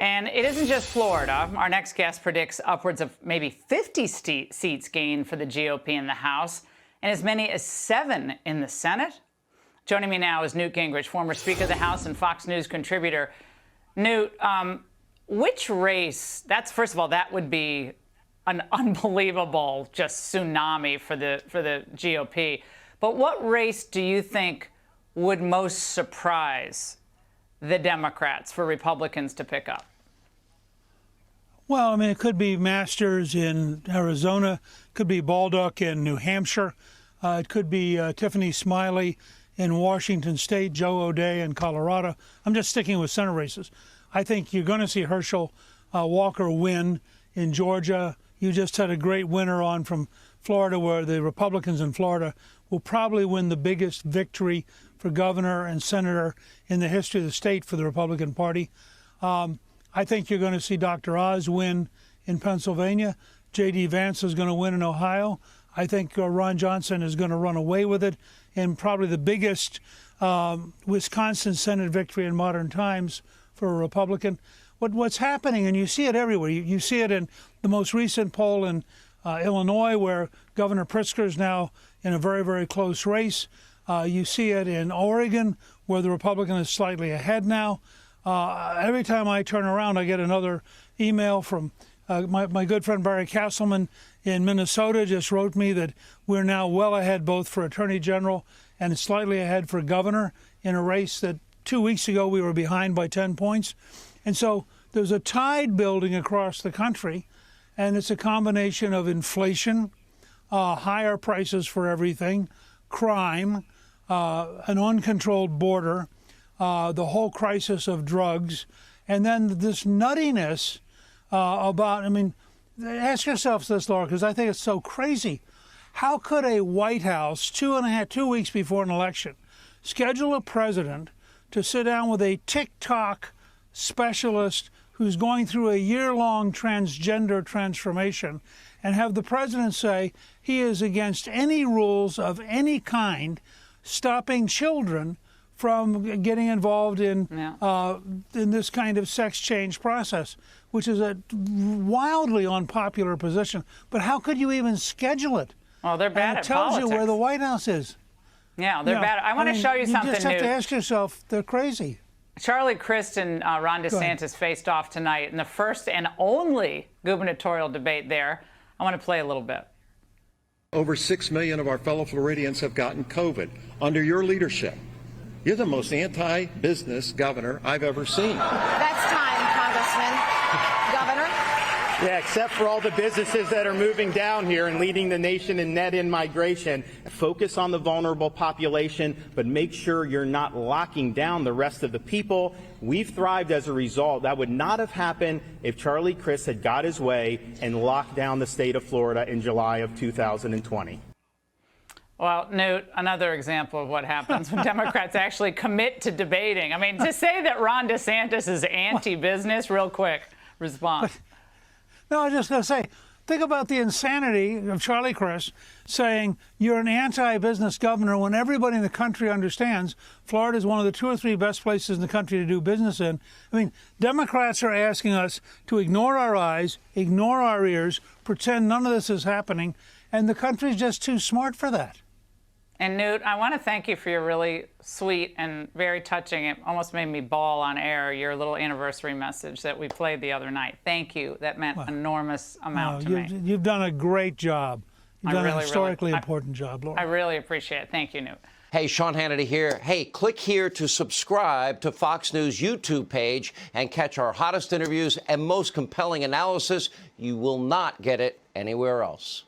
And it isn't just Florida. Our next guest predicts upwards of maybe 50 seats gained for the GOP in the House and as many as 7 in the Senate. Joining me now is Newt Gingrich, former Speaker of the House and Fox News contributor. Newt, which race, first of all, that would be an unbelievable just tsunami for the GOP. But what race do you think would most surprise the Democrats for Republicans to pick up? Well, I mean, it could be Masters in Arizona, could be Baldock in New Hampshire, it could be Tiffany Smiley in Washington State, Joe O'Dea in Colorado. I'm just sticking with Senate races. I think you're going to see Herschel Walker win in Georgia. You just had a great winner on from Florida, where the Republicans in Florida will probably win the biggest victory for governor and senator in the history of the state for the Republican Party. I think you're going to see Dr. Oz win in Pennsylvania. J.D. Vance is going to win in Ohio. I think Ron Johnson is going to run away with it, and probably the biggest Wisconsin Senate victory in modern times for a Republican. What's happening, and you see it everywhere. You see it in the most recent poll in Illinois, where Governor Pritzker is now in a very, very close race. You see it in Oregon, where the Republican is slightly ahead now. Every time I turn around, I get another email from my good friend Barry Castleman in Minnesota. Just wrote me that we're now well ahead both for Attorney General and slightly ahead for governor in a race that 2 weeks ago we were behind by 10 points. And so there's a tide building across the country, and it's a combination of inflation, higher prices for everything, crime, an uncontrolled border, the whole crisis of drugs, and then this nuttiness about, I mean, ask yourselves this, Laura, because I think it's so crazy. How could a White House, 2 weeks before an election, schedule a president to sit down with a TikTok specialist who's going through a year-long transgender transformation and have the president say he is against any rules of any kind stopping children from getting involved in this kind of sex change process, which is a wildly unpopular position. But how could you even schedule it? Well, they're bad at politics. It tells you where the White House is. Yeah, they're bad. I want to show you something new. You just have to ask yourself, they're crazy. Charlie Crist and Ron DeSantis faced off tonight in the first and only gubernatorial debate there. I want to play a little bit. Over 6 million of our fellow Floridians have gotten COVID under your leadership. You're the most anti-business governor I've ever seen. That's time, Congressman. Governor? Yeah, except for all the businesses that are moving down here and leading the nation in net in-migration. Focus on the vulnerable population, but make sure you're not locking down the rest of the people. We've thrived as a result. That would not have happened if Charlie Crist had got his way and locked down the state of Florida in July of 2020. Well, Newt, another example of what happens when Democrats actually commit to debating. I mean, to say that Ron DeSantis is anti-business, real quick response. No, I was just going to say, think about the insanity of Charlie Crist saying you're an anti-business governor when everybody in the country understands Florida is one of the 2 or 3 best places in the country to do business in. I mean, Democrats are asking us to ignore our eyes, ignore our ears, pretend none of this is happening, and the country's just too smart for that. And Newt, I want to thank you for your really sweet and very touching, it almost made me bawl on air, your little anniversary message that we played the other night. Thank you. That meant enormous amount to me. You've done a great job. You've done a historically important job, Laura. I really appreciate it. Thank you, Newt. Hey, Sean Hannity here. Hey, click here to subscribe to Fox News YouTube page and catch our hottest interviews and most compelling analysis. You will not get it anywhere else.